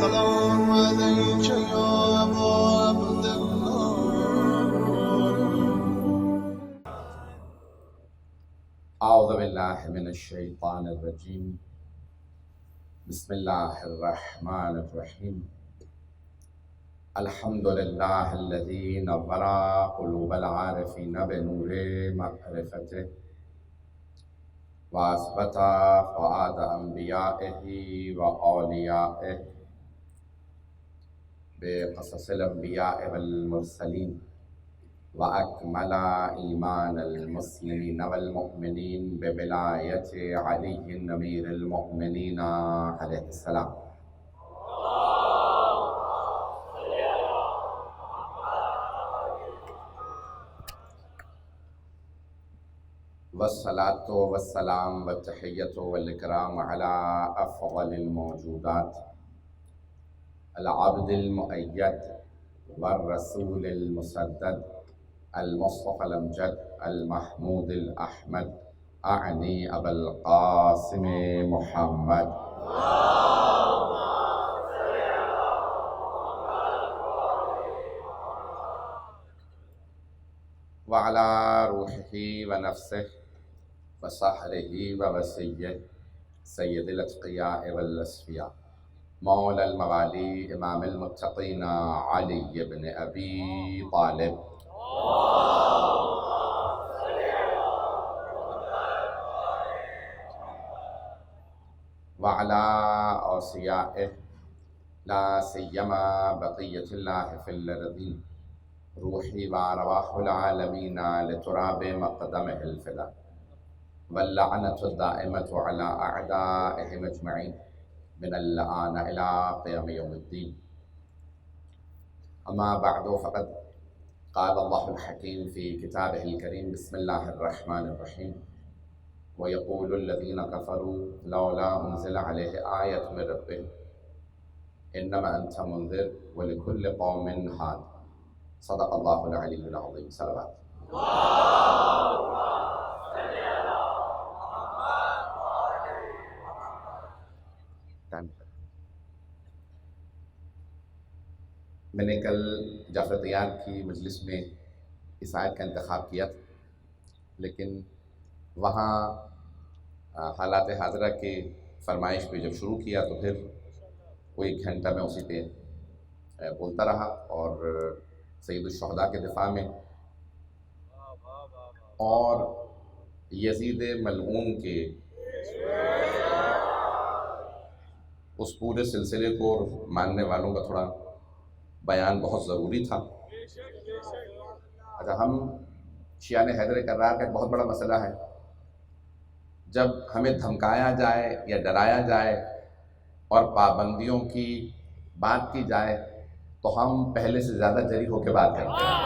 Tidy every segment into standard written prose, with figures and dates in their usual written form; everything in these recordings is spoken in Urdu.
السلام عليك يا أبا عبد اعوذ باللہ من الشیطان الرجیم بسم اللہ الرحمن الرحیم الحمد للہ الذی نور قلوب العارفین بنور معرفته واثبت فؤاد انبیائه واولیائه بقصص الانبیاء والمرسلین وأكمل إيمان المسلمين والمؤمنين بولاية علي أمير المؤمنين عليه السلام. والصلاة والسلام والتحية والإكرام على أفضل الموجودات العبد المؤيد والرسول المسدد المصطفى الأمجد المحمود الأحمد أعني أبا القاسم محمد وعلى روحه ونفسه وصهره ووسيه سيد الأتقياء والأصفياء مولى الموالي إمام المتقين علي بن أبي طالب وعلى أوصيائه لا سيما بقية الله في الأرضين روحي وأرواح العالمين لتراب مقدمه الفدا واللعنة الدائمة على أعدائهم أجمعين من الآن إلى قيام يوم الدين. أما بعد فقد قال الله الحكيم في كتابه الكريم بسم الله الرحمن الرحيم ويقول الذين كفروا لولا أنزل عليه آية من ربه إنما أنت منذر ولكل قوم هاد. صدق الله العلي العظيم. صلوات. میں نے کل جعفر طیار کی مجلس میں اس آیت کا انتخاب کیا تھا، لیکن وہاں حالات حاضرہ کی فرمائش پہ جب شروع کیا تو پھر وہ 1 گھنٹہ میں اسی پہ بولتا رہا اور سید الشہداء کے دفاع میں اور یزید ملعون کے اس پورے سلسلے کو ماننے والوں کا تھوڑا بیان بہت ضروری تھا. اچھا، ہم شیعہ حیدر کرار کا ایک بہت بڑا مسئلہ ہے، جب ہمیں دھمکایا جائے یا ڈرایا جائے اور پابندیوں کی بات کی جائے تو ہم پہلے سے زیادہ جری ہو کے بات کرتے ہیں.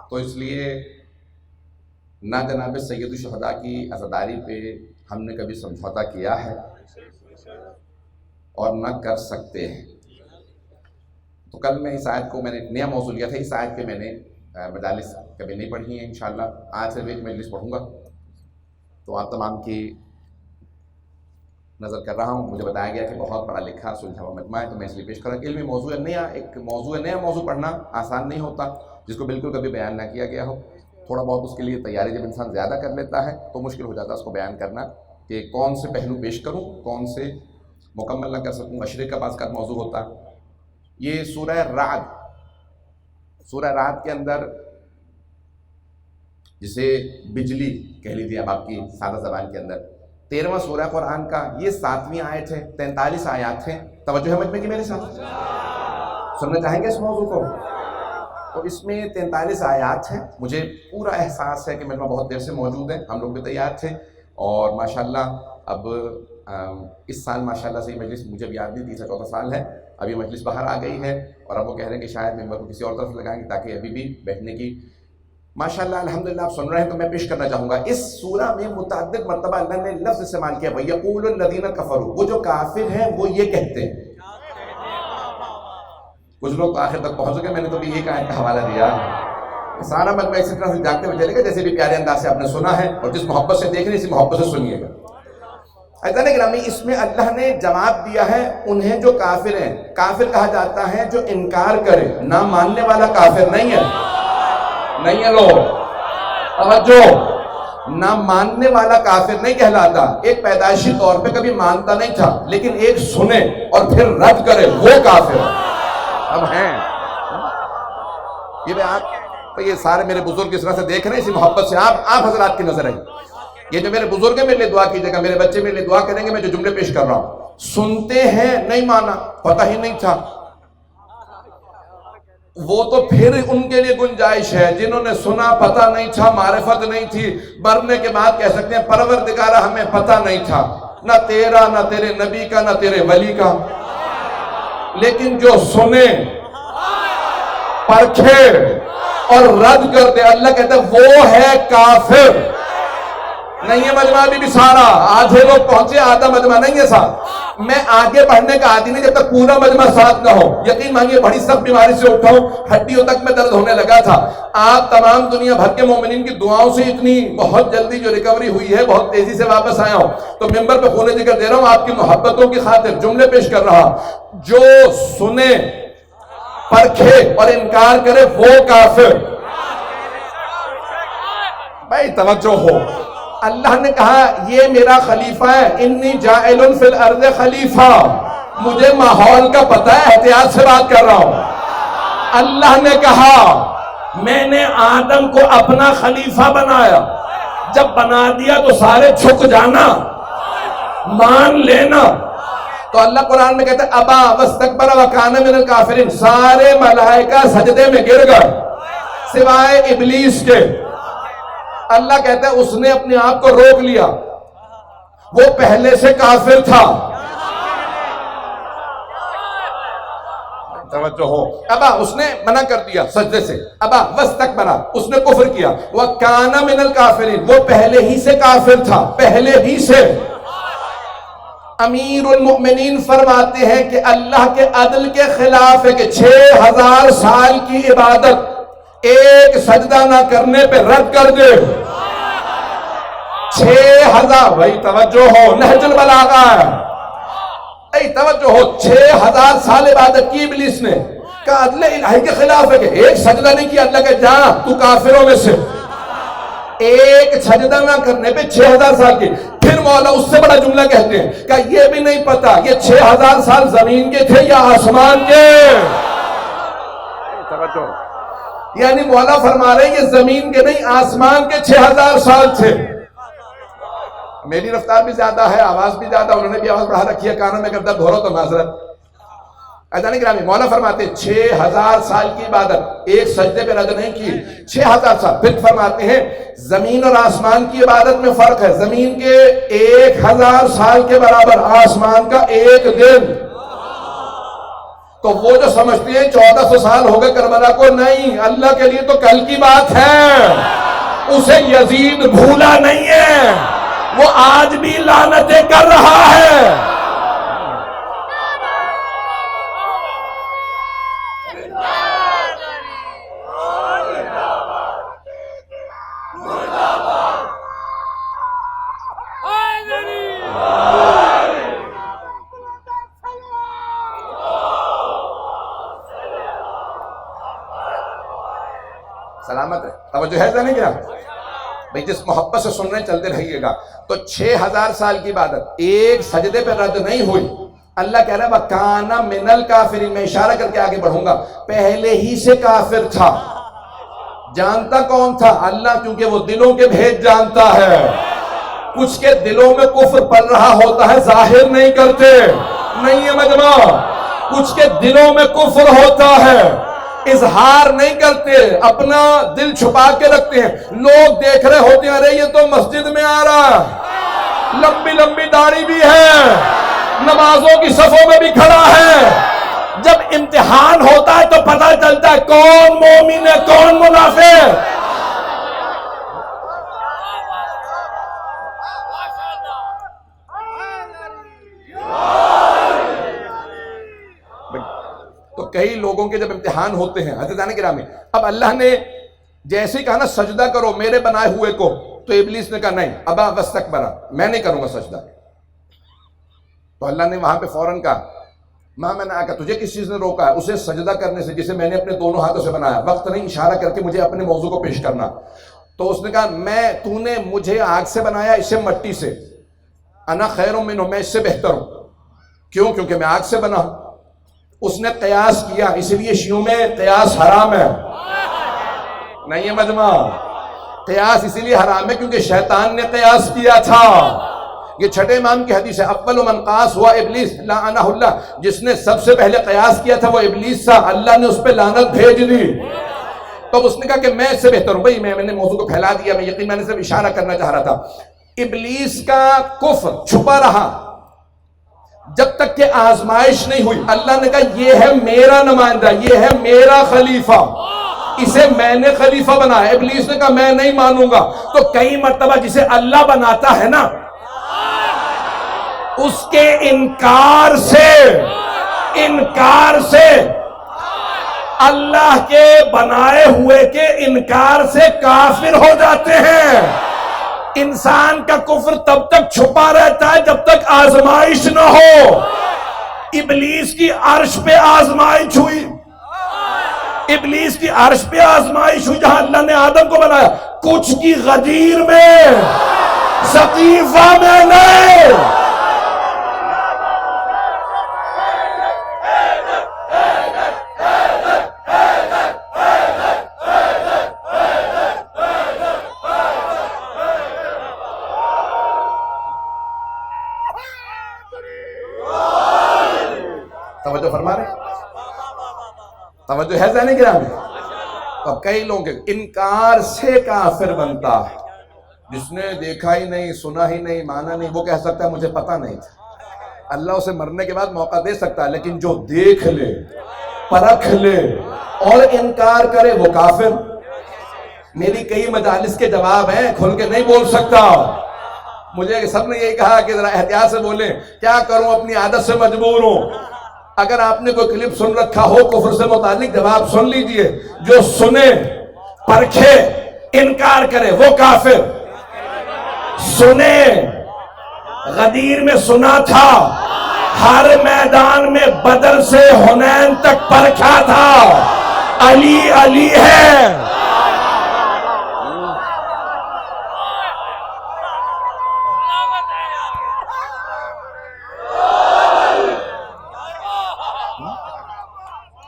تو اس لیے نہ جناب سید الشہداء کی عزاداری پہ ہم نے کبھی سمجھوتا کیا ہے اور نہ کر سکتے ہیں. تو کل میں اس آیت کو میں نے نیا موضوع لیا تھا. اس آیت کے میں نے مجالس کبھی نہیں پڑھی ہیں، انشاءاللہ آج صرف ایک مجلس پڑھوں گا. تو آپ تمام کی نظر کر رہا ہوں. مجھے بتایا گیا کہ بہت پڑھا لکھا سلجھا ہوا مجمع ہے، تو میں اس لیے پیش کر رہا ہوں. علمی موضوع نیا، ایک نیا موضوع پڑھنا آسان نہیں ہوتا جس کو بالکل کبھی بیان نہ کیا گیا ہو. تھوڑا بہت اس کے لیے تیاری جب انسان زیادہ کر لیتا ہے تو مشکل ہو جاتا ہے اس کو بیان کرنا کہ کون سے پہلو پیش کروں، کون سے مکمل نہ کر سکوں. اشرے کا بعض کا موضوع ہوتا ہے. یہ سورہ رعد کے اندر جسے بجلی کہہ لیجیے اب آپ کی سادہ زبان کے اندر 13واں سورہ قرآن کا یہ 7ویں آیت ہے. 43 آیات ہیں. توجہ ہے مجمع کی میرے ساتھ؟ سننا چاہیں گے اس موضوع کو؟ تو اس میں 43 آیات ہیں. مجھے پورا احساس ہے کہ مجمع بہت دیر سے موجود ہے، ہم لوگ بھی تیار تھے اور ماشاءاللہ اب اس سال ماشاءاللہ سے یہ مجلس مجھے بھی یاد نہیں، 3-4 سال ہے. اب یہ مجلس باہر آ گئی ہے اور اب وہ کہہ رہے ہیں کہ شاید ممبر کو کسی اور طرف لگائیں گے تاکہ ابھی بھی بیٹھنے کی ماشاءاللہ الحمدللہ آپ سن رہے ہیں. تو میں پیش کرنا چاہوں گا اس سورہ میں متعدد مرتبہ اللہ نے لفظ استعمال کیا وَيَقُولُ الَّذِينَ كَفَرُوا. وہ جو کافر ہیں وہ یہ کہتے ہیں. کچھ لوگ تو آخر تک پہنچ گئے، میں نے تو بھی یہ آیت کا حوالہ دیا. سارا مجمع اسی طرح سے جاگتے ہوئے چلے گا جیسے بھی پیارے انداز سے آپ نے سنا ہے، اور جس محبت سے دیکھ رہے اسی محبت سے سنیے گا. ایسا نہیں گرامی، اس میں اللہ نے جواب دیا ہے انہیں جو کافر ہیں. کافر کہا جاتا ہے جو انکار کرے، نہ ماننے والا کافر نہیں ہے. نہیں ہے لوگ توجہ، نہ ماننے والا کافر نہیں کہلاتا. ایک پیدائشی طور پہ کبھی مانتا نہیں تھا لیکن ایک سنے اور پھر رد کرے وہ کافر اب ہیں. یہ سارے میرے بزرگ اس طرح سے دیکھ رہے ہیں، اسی محبت سے آپ حضرات کی نظر ہے. یہ جو میرے بزرگ ہیں میرے لیے دعا کیجئے گا، میرے بچے میرے لیے دعا کریں گے. میں جو جملے پیش کر رہا ہوں، سنتے ہیں نہیں مانا، پتہ ہی نہیں تھا، وہ تو پھر ان کے لیے گنجائش ہے. جنہوں نے سنا پتہ نہیں تھا، معرفت نہیں تھی، مرنے کے بعد کہہ سکتے ہیں پروردگارہ ہمیں پتہ نہیں تھا، نہ تیرا، نہ تیرے نبی کا، نہ تیرے ولی کا. لیکن جو سنے، پرکھے اور رد کر دے، اللہ کہتا ہے وہ ہے کافر. نہیں ہے مجمع بھی سارا، آدھے لوگ پہنچے، آدھا مجمع نہیں ہے ساتھ. میں آگے بڑھنے کا عادی نہیں جب تک پورا مجمع ساتھ نہ ہو. یقین مانگیے بڑی سخت بیماری سے اٹھا ہوں، ہڈیوں تک میں درد ہونے لگا تھا. آپ تمام دنیا بھر کے مومنین کی دعاؤں سے اتنی بہت جلدی جو ریکوری ہوئی ہے، بہت تیزی سے واپس آیا ہوں. تو ممبر پہ خون ذکر دے رہا ہوں، آپ کی محبتوں کی خاطر جملے پیش کر رہا. جو سنے، پرکھے اور انکار کرے وہ کافر. بھائی توجہ ہو، اللہ نے کہا یہ میرا خلیفہ ہے، انی جاعل فی الارض خلیفہ. مجھے ماحول کا پتہ ہے، احتیاط سے بات کر رہا ہوں. اللہ نے کہا میں نے آدم کو اپنا خلیفہ بنایا. جب بنا دیا تو سارے جھک جانا، مان لینا. تو اللہ قرآن میں کہتا ہے ابا واستکبر وکان من الکافرین. سارے ملائکہ سجدے میں گر گئے سوائے ابلیس کے. اللہ کہتا ہے اس نے اپنے آپ کو روک لیا، وہ پہلے سے کافر تھا. توجہ ہو، ابا اس نے منع کر دیا سجدے سے. ابا واستکبر، اس نے کفر کیا. وکان من الکافرین، وہ پہلے ہی سے کافر تھا، پہلے ہی سے. امیر المؤمنین فرماتے ہیں کہ اللہ کے عدل کے خلاف ہے کہ 6000 سال کی عبادت ایک سجدہ نہ کرنے پہ رد کر دے. 6000، بھائی توجہ ہو، نہج البلاغہ ہے. اے توجہ ہو، 6000 سال عبادت کی ابلیس نے. کہا عدل الہی کے خلاف ہے کہ ایک سجدہ نہیں کیا. اللہ کہ جا تو کافروں میں سے. ایک سجدہ نہ کرنے پہ 6000 سال کی. پھر مولا اس سے بڑا جملہ کہتے ہیں کہ یہ بھی نہیں پتا یہ 6000 سال زمین کے تھے یا آسمان کے. یعنی مولا فرما رہے ہیں یہ زمین کے نہیں آسمان کے 6000 سال تھے. میری رفتار بھی زیادہ ہے، آواز بھی زیادہ، انہوں نے بھی آواز بڑھا رکھی ہے، کانوں میں اگر درد ہو رہا تو معذرت. ایسا نہیں گرامی، مولا فرماتے 6000 سال کی عبادت ایک سجدے پہ رد نہیں کی. 6000 سال. پھر فرماتے ہیں زمین اور آسمان کی عبادت میں فرق ہے. زمین کے 1000 سال کے برابر، آسمان کا ایک دن. تو وہ جو سمجھتے ہیں 1400 سال ہو گئے کربلا کو، نہیں، اللہ کے لیے تو کل کی بات ہے. اسے یزید بھولا نہیں ہے، وہ آج بھی لعنتیں کر رہا ہے. سلامت ہے، توجہ ہے نہیں کیا بھئی؟ جس محبت سے سننے چلتے رہیے گا. تو 6000 سال کی عبادت ایک سجدے پہ رد نہیں ہوئی. اللہ کہہ رہا ہے وَكَانَ مِنَ الْكَافِرِينَ. میں اشارہ کر کے آگے بڑھوں گا. پہلے ہی سے کافر تھا. جانتا کون تھا؟ اللہ، کیونکہ وہ دلوں کے بھید جانتا ہے. کچھ کے دلوں میں کفر پڑ رہا ہوتا ہے، ظاہر نہیں کرتے. نہیں ہے مجمع. کچھ کے دلوں میں کفر ہوتا ہے، اظہار نہیں کرتے، اپنا دل چھپا کے رکھتے ہیں. لوگ دیکھ رہے ہوتے ہیں ارے یہ تو مسجد میں آ رہا، لمبی لمبی داڑھی بھی ہے، نمازوں کی صفوں میں بھی کھڑا ہے. جب امتحان ہوتا ہے تو پتہ چلتا ہے کون مومن ہے کون منافق. تو کئی لوگوں کے جب امتحان ہوتے ہیں حضرتان گرامی، اب اللہ نے جیسے ہی کہا نا سجدہ کرو میرے بنائے ہوئے کو، تو ابلیس نے کہا نہیں، ابا واستکبر، میں نہیں کروں گا سجدہ. تو اللہ نے وہاں پہ فوراً کہا ماں میں نے آ کر تجھے کس چیز نے روکا ہے؟ اسے سجدہ کرنے سے جسے میں نے اپنے دونوں ہاتھوں سے بنایا. وقت نہیں اشارہ کر کے مجھے اپنے موضوع کو پیش کرنا. تو اس نے کہا تو نے مجھے آگ سے بنایا, اسے مٹی سے. انا خیر منہ, میں اس سے بہتر ہوں. کیوں؟ کیونکہ میں آگ سے بنا ہوں. اس نے قیاس کیا, اس لیے شیعوں میں قیاس حرام ہے. نہیں ہے مجمع, قیاس اسی لیے حرام ہے کیونکہ شیطان نے قیاس کیا تھا. یہ چھٹے امام کی حدیث ہے, اول من قاس ہوا ابلیس لعنہ اللہ, جس نے سب سے پہلے قیاس کیا تھا وہ ابلیس تھا, اللہ نے اس پہ لعنت بھیج دی. تو اس نے کہا کہ میں اس سے بہتر ہوں. بھائی میں نے موضوع کو پھیلا دیا, میں نے صرف اشارہ کرنا چاہ رہا تھا. ابلیس کا کفر چھپا رہا جب تک کہ آزمائش نہیں ہوئی. اللہ نے کہا یہ ہے میرا نمائندہ, یہ ہے میرا خلیفہ, اسے میں نے خلیفہ بنایا. ابلیس نے کہا میں نہیں مانوں گا. تو کئی مرتبہ جسے اللہ بناتا ہے نا, اس کے انکار سے اللہ کے بنائے ہوئے کے انکار سے کافر ہو جاتے ہیں. انسان کا کفر تب تک چھپا رہتا ہے جب تک آزمائش نہ ہو. ابلیس کی عرش پہ آزمائش ہوئی, ابلیس کی عرش پہ آزمائش ہوئی جہاں اللہ نے آدم کو بنایا. کچھ کی غدیر میں, سقیفہ میں نہیں. توجہ فرما رہے, توجہ ہے ذہن گرامی. تو کئی لوگ انکار سے کافر بنتا ہے. جس نے دیکھا ہی نہیں, سنا ہی نہیں, مانا نہیں, وہ کہہ سکتا ہے مجھے پتا نہیں تھا. اللہ اسے مرنے کے بعد موقع دے سکتا ہے, لیکن جو دیکھ لے, پرکھ لے اور انکار کرے وہ کافر. میری کئی مجالس کے جواب ہیں, کھل کے نہیں بول سکتا. مجھے سب نے یہی کہا کہ ذرا احتیاط سے بولیں. کیا کروں, اپنی عادت سے مجبور ہوں. اگر آپ نے کوئی کلپ سن رکھا ہو کفر سے متعلق, جواب سن لیجئے. جو سنے, پرکھے, انکار کرے وہ کافر. سنے, غدیر میں سنا تھا, ہر میدان میں بدر سے حنین تک پرکھا تھا, علی علی ہے.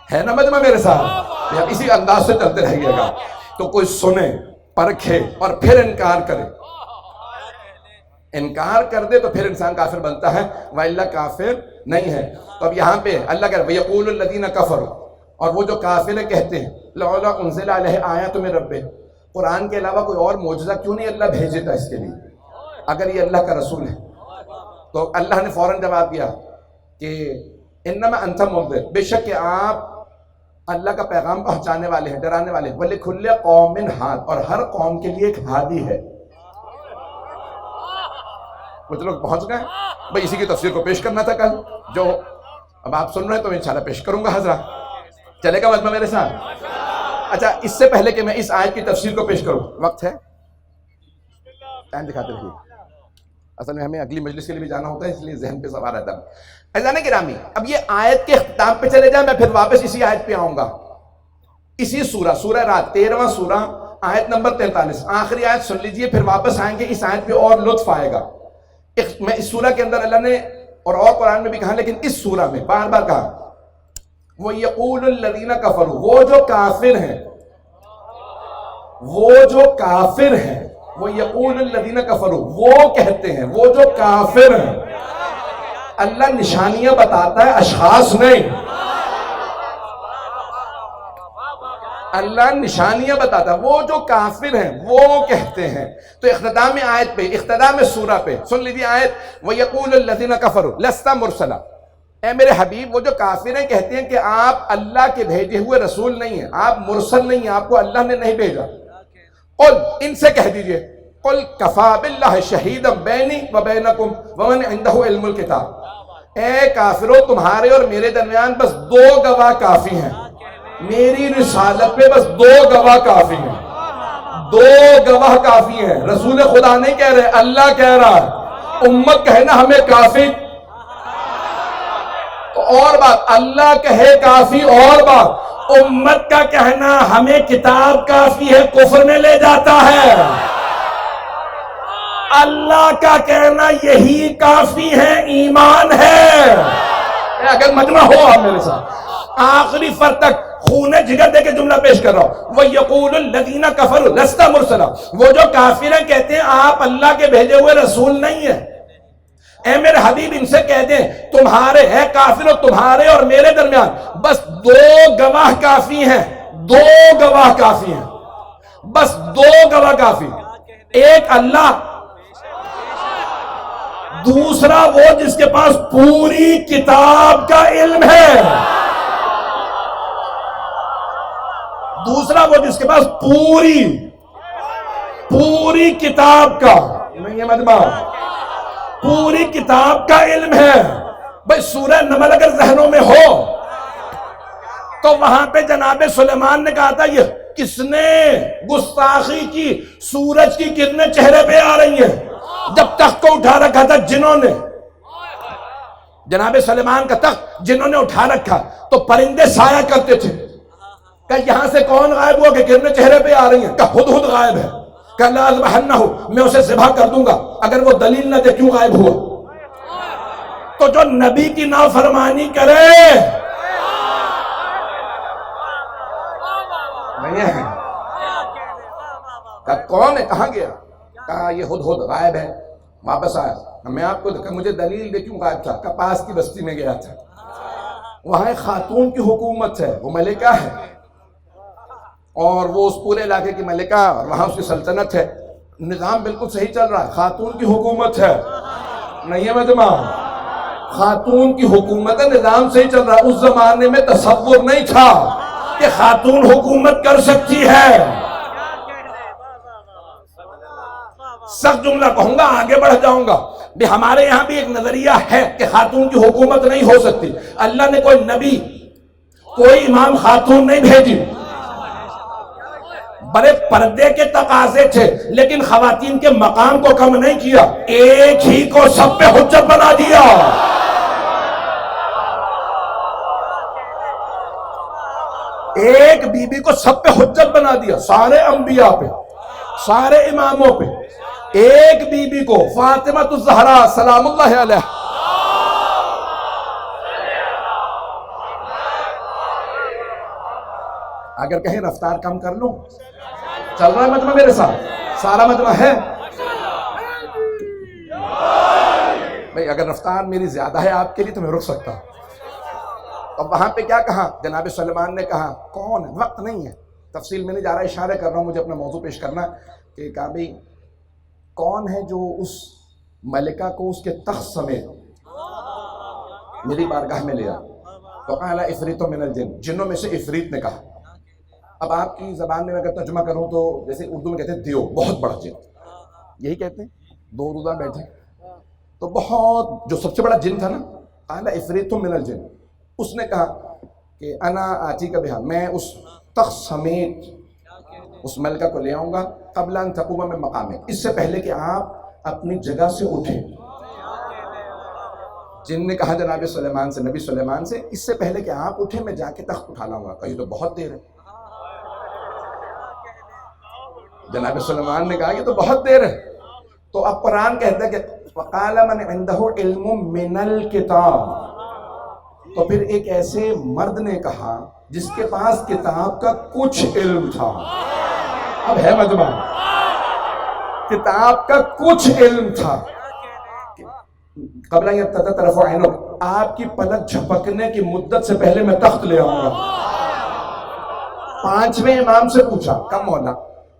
ہے نا مجمع میرے ساتھ؟ اسی انداز سے چلتے رہیے گا. تو کوئی سنے, پرکھے اور پھر انکار کرے. انکار کر دے تو پھر انسان کافر بنتا ہے, وَإِلَّا کافر نہیں ہے. تو اب یہاں پہ اللہ کہہ رہا ہے وَيَقُولُ الَّذِينَ كَفَرُوا, اور وہ جو کافر کہتے ہیں لَوْلَا أُنزِلَ عَلَيْهِ آیَاتٌ مِّن رَبِّهِ, قرآن کے علاوہ کوئی اور معجزہ کیوں نہیں اللہ بھیجتا اس کے لیے, اگر یہ اللہ کا رسول ہے. تو اللہ نے فوراً جواب دیا کہ انما انت منذر, بے شک کہ آپ اللہ کا پیغام پہنچانے والے ہیں, ڈرانے والے ہیں. وَلِكُلِّ قَوْمٍ ہاد, اور ہر قوم کے لیے ایک ہادی ہے. کچھ لوگ پہنچ گئے بھئی, اسی کی تفسیر کو پیش کرنا تھا کل, جو اب آپ سن رہے ہیں تو میں انشاءاللہ پیش کروں گا. حضرات چلے گا مجمع میرے ساتھ؟ اچھا, اس سے پہلے کہ میں اس آیت کی تفسیر کو پیش کروں, وقت ہے, ٹائم دکھاتے رہیے. اصل میں ہمیں اگلی مجلس کے لیے بھی جانا ہوتا ہے, اس لیے ذہن پہ سوال رہتا ہے. عزیزان گرامی, اب یہ آیت کے اختتام پہ چلے جائیں, میں پھر واپس اسی آیت پہ آؤں گا. اسی سورہ رات 13واں سورہ آیت نمبر 43, آخری آیت سن لیجئے, پھر واپس آئیں گے. اس آیت پہ اور لطف آئے گا. میں اس سورہ کے اندر اللہ نے اور قرآن میں بھی کہا, لیکن اس سورہ میں بار بار کہا وَيَقُولُ الَّذِينَ كَفَرُوا, وہ جو کافر ہیں, وہ جو کافر ہیں, وَيَقُولُ الَّذِينَ كَفَرُوا, وہ کہتے ہیں, وہ جو کافر ہیں. اللہ نشانیاں بتاتا ہے, اشخاص نہیں. اللہ نشانیاں بتاتا ہے, وہ جو کافر ہیں وہ کہتے ہیں. تو اختتام آیت پہ, اختتام سورہ پہ سن لیجیے آیت وَيَقُولُ الَّذِينَ كَفَرُوا لَسْتَ مُرْسَلًا, اے میرے حبیب وہ جو کافر ہیں کہتے ہیں کہ آپ اللہ کے بھیجے ہوئے رسول نہیں ہیں, آپ مرسل نہیں ہیں, آپ کو اللہ نے نہیں بھیجا. قل, ان سے کہہ دیجئے, قل کفا باللہ شہیدا بینی و بینکم ومن عندہ علم الکتاب, اے کافروں تمہارے اور میرے درمیان بس 2 گواہ کافی ہیں, میری رسالت پہ بس 2 گواہ کافی ہیں. 2 گواہ کافی ہیں. رسول خدا نہیں کہہ رہے, اللہ کہہ رہا ہے. امت کہنا ہمیں کافی اور بات اللہ کہے کافی، اور بات امت کا کہنا ہمیں کتاب کافی ہے کفر میں لے جاتا ہے، اللہ کا کہنا یہی کافی ہے ایمان ہے۔ اگر مجمع ہو آپ میرے ساتھ آخری فرد تک خون جگر دے کے جملہ پیش کر رہا ہوں، وَيَقُولُ الَّذِينَ كَفَرُوا لَسْتَ مُرْسَلًا، وہ جو کافر ہیں کہتے ہیں آپ اللہ کے بھیجے ہوئے رسول نہیں ہیں۔ اے میرے حبیب ان سے کہہ دیں تمہارے ہے کافر و تمہارے اور میرے درمیان بس دو گواہ کافی ہیں، دو گواہ کافی ہیں، بس دو گواہ کافی ہیں، ایک اللہ، دوسرا وہ جس کے پاس پوری کتاب کا علم ہے، دوسرا وہ جس کے پاس پوری کتاب کا نہیں ہے مجمع، پوری کتاب کا علم ہے۔ بھئی سورہ نمل اگر ذہنوں میں ہو تو وہاں پہ جناب سلیمان نے کہا تھا یہ کس نے گستاخی کی، سورج کی کرنیں چہرے پہ آ رہی ہیں، جب تخت کو اٹھا رکھا تھا جنہوں نے، جناب سلیمان کا تخت جنہوں نے اٹھا رکھا تو پرندے سایہ کرتے تھے، کہ یہاں سے کون غائب ہوا کہ کرنیں چہرے پہ آ رہی ہیں، کہ ہدہد غائب ہے، کہ لا اذبحنہ، میں اسے ذبح کر دوں گا، اگر وہ دلیل نہ دے کیوں غائب ہوا؟ تو جو نبی کی نافرمانی کرے نہیں ہے، کہ کون ہے، کہاں گیا؟ کہا یہ ہدہد غائب ہے، واپس آیا، میں آپ کو دیکھا مجھے دلیل دے کیوں غائب تھا؟ کہ پاس کی بستی میں گیا تھا، وہاں ایک خاتون کی حکومت ہے، وہ ملکہ ہے، اور وہ اس پورے علاقے کی ملکہ، اور وہاں اس کی سلطنت ہے، نظام بالکل صحیح چل رہا ہے، خاتون کی حکومت ہے، نہیں ہے مجمع، خاتون کی حکومت ہے، نظام صحیح چل رہا ہے۔ اس زمانے میں تصور نہیں تھا کہ خاتون حکومت کر سکتی ہے، سخت جملہ کہوں گا آگے بڑھ جاؤں گا، بھی ہمارے یہاں بھی ایک نظریہ ہے کہ خاتون کی حکومت نہیں ہو سکتی، اللہ نے کوئی نبی کوئی امام خاتون نہیں بھیجی، بڑے پردے کے تقاضے تھے لیکن خواتین کے مقام کو کم نہیں کیا، ایک ہی کو سب پہ حجت بنا دیا۔ ایک بی بی کو سب پہ حجت بنا دیا، سارے انبیاء پہ، سارے اماموں پہ، ایک بی بی کو فاطمہ الزہرا سلام اللہ علیہ، اگر کہیں رفتار کم کر لوں، چل رہا ہے مجمع میرے ساتھ، سارا مجمع ہے بھئی، اگر رفتار میری زیادہ ہے آپ کے لیے تو میں رک سکتا ہوں۔ اب وہاں پہ کیا کہا جناب سلیمان نے؟ کہا کون ہے، وقت نہیں ہے، تفصیل میں نہیں جا رہا، اشارے کر رہا ہوں، مجھے اپنا موضوع پیش کرنا کہ کہا بھئی کون ہے جو اس ملکہ کو اس کے تخت سمیت میری بارگاہ میں لے آ؟ تو قال عفریت من الجن، جنوں میں سے عفریت نے کہا۔ اب آپ کی زبان میں اگر ترجمہ کروں تو جیسے اردو میں کہتے ہیں دیو، بہت بڑا جن، یہی کہتے ہیں، دو روزہ بیٹھے تو بہت جو سب سے بڑا جن تھا نا، قال عفریت من الجن، اس نے کہا کہ انا آتی کا بہا، میں اس تخت سمیت اس ملکہ کو لے آؤں گا، قبل ان تقوم من مقامک، اس سے پہلے کہ آپ اپنی جگہ سے اٹھیں۔ جن نے کہا جناب سلیمان سے، نبی سلیمان سے، اس سے پہلے کہ آپ اٹھیں میں جا کے تخت اٹھا لاؤں گا۔ کہی تو بہت دیر ہے، جناب سلیمان نے کہا یہ تو بہت دیر ہے۔ تو اب قرآن کہتا ہے کہ وَقَالَ مَنْ عِنْدَهُ عِلْمٌ مِّنَ الْكِتَابِ، تو پھر ایک ایسے مرد نے کہا جس کے پاس کتاب کا کچھ علم تھا، اب ہے مجمع، کتاب کا کچھ علم تھا، قبل ان تطرف عینک، آپ کی پلک جھپکنے کی مدت سے پہلے میں تخت لے آؤں گا۔ پانچویں امام سے پوچھا کم مولا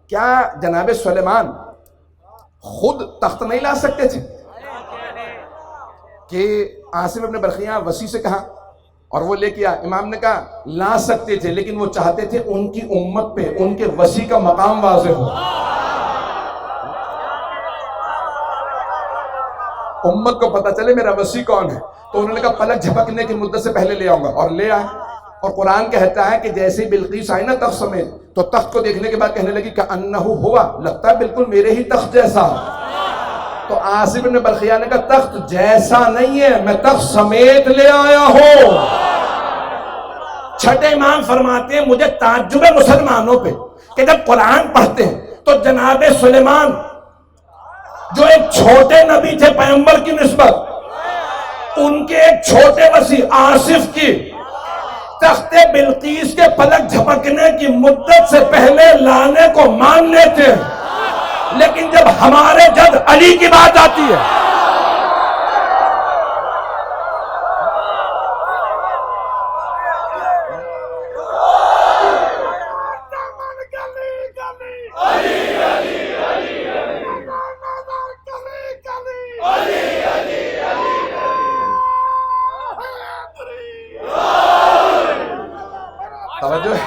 کیا جناب سلیمان خود تخت نہیں لا سکتے تھے؟ کہ عاصم ابن برقیہ وسیع سے کہا اور وہ لے کے آیا۔ امام نے کہا لا سکتے تھے لیکن وہ چاہتے تھے ان کی امت پہ ان کے وسیع کا مقام واضح ہو، امت کو پتہ چلے میرا وسیع کون ہے، تو انہوں نے کہا پلک جھپکنے کی مدت سے پہلے لے آؤں گا، اور لے آئے۔ اور قرآن کہتا ہے کہ جیسے بلقیس آئی نا تخت سمیت، تو تخت کو دیکھنے کے بعد کہنے لگی کہ انہو ہوا، لگتا ہے بالکل میرے ہی تخت جیسا۔ تو آصف بن برقیہ نے کہا تخت جیسا نہیں ہے، میں تخت سمیت لے آیا ہوں۔ چھٹے امام فرماتے ہیں مجھے تعجب ہے مسلمانوں پہ کہ جب قرآن پڑھتے ہیں تو جناب سلیمان جو ایک چھوٹے نبی تھے پیغمبر کی نسبت، ان کے ایک چھوٹے وسیع آصف کی تخت بلقیس کے پلک جھپکنے کی مدت سے پہلے لانے کو مان لیتے ہیں، لیکن جب ہمارے جد علی کی بات آتی ہے توجہ ہے،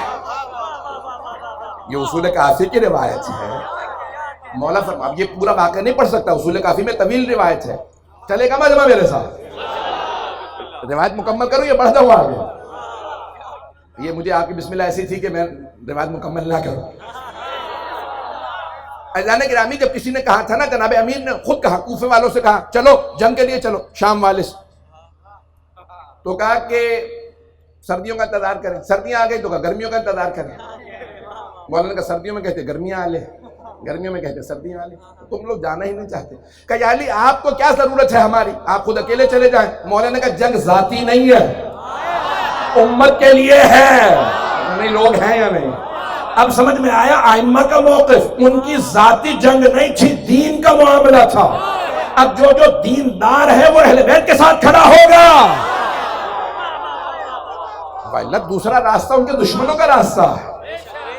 یہ اصول کافی کی روایت ہے۔ مولا فرما اب یہ پورا واقعہ نہیں پڑھ سکتا، اصول کافی میں طویل روایت ہے، چلے گا مجمع میرے ساتھ، روایت مکمل کروں یہ بڑھتا ہوا آگے۔ یہ مجھے آپ کی بسم اللہ ایسی تھی کہ میں روایت مکمل نہ کروں۔ عزیزان گرامی جب کسی نے کہا تھا نا، جناب امیر نے خود کہا، کوفے والوں سے کہا چلو جنگ کے لیے چلو شام والے سے، تو کہا کہ سردیوں کا انتظار کریں، سردیاں آ گئی تو کہا گرمیوں کا انتظار کریں۔ مولانا نے کہا سردیوں میں کہتے گرمیاں آ لے، گرمیوں میں کہتے سردیاں آ لے، تم لوگ جانا ہی نہیں چاہتے۔ کہا یا علی آپ کو کیا ضرورت ہے ہماری، آپ خود اکیلے چلے جائیں۔ مولانا نے کہا جنگ ذاتی نہیں ہے، امت کے لیے ہے، نہیں لوگ ہیں یا نہیں۔ اب سمجھ میں آیا ائمہ کا موقف، ان کی ذاتی جنگ نہیں تھی، دین کا معاملہ تھا۔ اب جو دیندار ہے وہ اہل بیت کے ساتھ کھڑا ہوگا، دوسرا راستہ ان کے دشمنوں کا راستہ ہے۔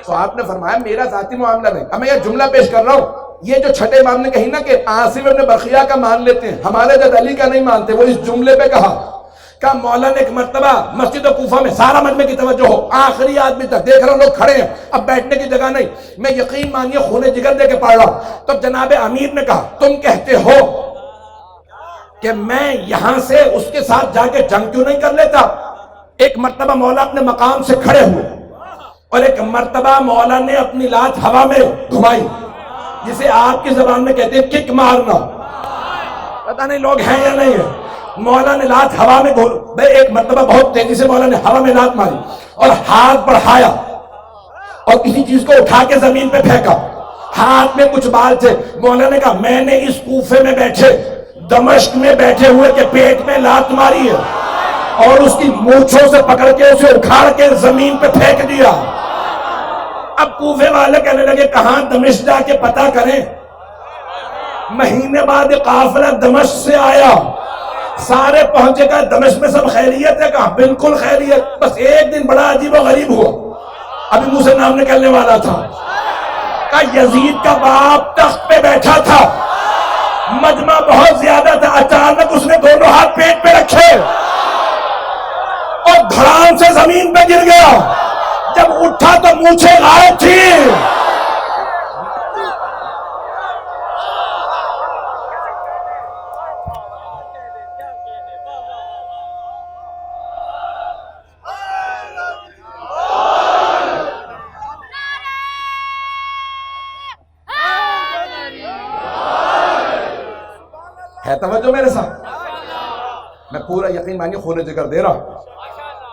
تو آپ نے فرمایا میرا ذاتی معاملہ نہیں۔ اب میں یہ جملہ پیش کر رہا ہوں، یہ جو چھٹے امام نے کہی نا کہ آصف بن برقیہ کا مان لیتے ہیں، ہمارے جد علی کا نہیں مانتے، وہ اس جملے پہ کہا مولا نے ایک مرتبہ مسجد کوفہ میں، سارا مجمع کی توجہ ہو، آخری آدمی تک دیکھ رہا ہوں لوگ کھڑے ہیں، اب بیٹھنے کی جگہ نہیں، میں یقین مانیے خون جگر دے کے پڑھ رہا ہوں۔ تب جناب امیر نے کہا تم کہتے ہو کہ میں یہاں سے اس کے ساتھ جا کے جنگ کیوں نہیں کر لیتا؟ ایک مرتبہ مولا اپنے مقام سے کھڑے ہوئے اور ایک مرتبہ مولا نے اپنی لات ہوا میں گھمائی، جسے آپ کی زبان میں کہتے ہیں کک مارنا، پتہ نہیں لوگ ہیں یا نہیں ہیں۔ مولا نے لات ہوا میں ایک مرتبہ بہت تیزی سے مولا نے ہوا میں لات ماری اور ہاتھ بڑھایا اور کسی چیز کو اٹھا کے زمین پہ پھینکا، ہاتھ میں کچھ بال تھے۔ مولا نے کہا میں نے اس کوفے میں بیٹھے، دمشق میں بیٹھے ہوئے کے پیٹ میں لات ماری ہے اور اس کی مونچھوں سے پکڑ کے اسے اکھاڑ کے زمین پہ پھینک دیا۔ اب کوفے والے کہنے لگے کہاں دمشق جا کے پتہ کریں۔ مہینے بعد قافلہ دمشق سے آیا، سارے پہنچے گا دمشق میں سب خیریت ہے، کہا بالکل خیریت، بس ایک دن بڑا عجیب و غریب ہوا، ابھی منہ سے نام نکلنے والا تھا۔ کہا یزید کا باپ تخت پہ بیٹھا تھا، مجمع بہت زیادہ تھا، اچانک اس نے دونوں ہاتھ پیٹ پہ رکھے اور دھڑام سے زمین پہ گر گیا، جب اٹھا تو مونچھیں غائب تھی۔ ہے توجہ میرے ساتھ؟ میں پورا یقین مانیے خون جگر دے رہا ہوں۔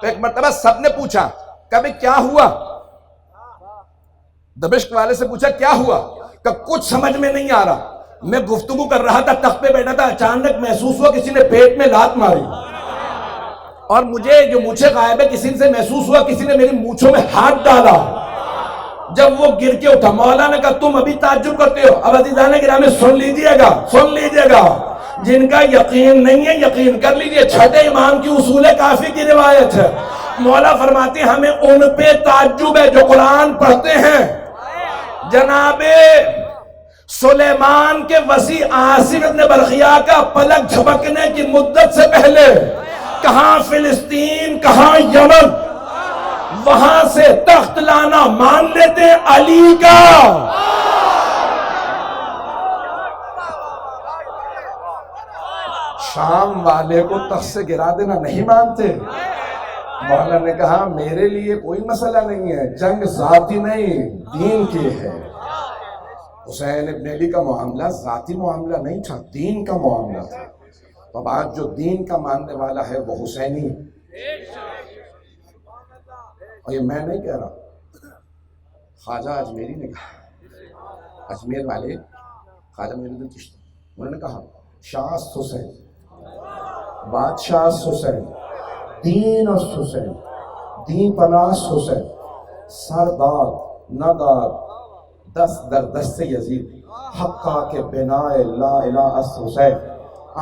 تو ایک مرتبہ سب نے پوچھا کبھی کیا ہوا، دمشق والے سے پوچھا کیا ہوا، کہ کچھ سمجھ میں نہیں آ رہا، میں گفتگو کر رہا تھا، تخت پہ بیٹھا تھا، اچانک محسوس ہوا کسی نے پیٹ میں لات ماری اور مجھے جو مونچھیں غائب ہے کسی سے محسوس ہوا کسی نے میری مونچھوں میں ہاتھ ڈالا، جب وہ گر کے اٹھا۔ مولا نے کہا تم ابھی تعجب کرتے ہو، اب عزیزان گرامی سن لیجئے گا، جن کا یقین نہیں ہے یقین کر لیجئے، چھٹے امام کی اصول کافی کی روایت ہے۔ مولا فرماتے ہیں ہمیں ان پہ تعجب ہے جو قرآن پڑھتے ہیں۔ جناب سلیمان کے وسیع آصف بن برقیہ کا پلک جھپکنے کی مدت سے پہلے کہاں فلسطین کہاں یمن، وہاں سے تخت لانا مان لیتے علی کا۔ شام والے کو تخت سے گرا دینا نہیں مانتے۔ مولا نے کہا میرے لیے کوئی مسئلہ نہیں ہے، جنگ ذاتی نہیں دین کی ہے۔ حسین ابن علی کا معاملہ ذاتی معاملہ نہیں تھا، دین کا معاملہ تھا. تو اب آج جو دین کا ماننے والا ہے وہ حسینی ہے. اور یہ میں نہیں کہہ رہا، خواجہ اجمیری نے کہا، اجمیر والے خواجہ معین الدین چشتی، انہوں نے کہا شاست حسین، بادشاہ حسین، دین اس حسین، دین پناس حسین، سرداد نداد دست در دست یزید، حقا کے بنائے لا الہ اس حسین.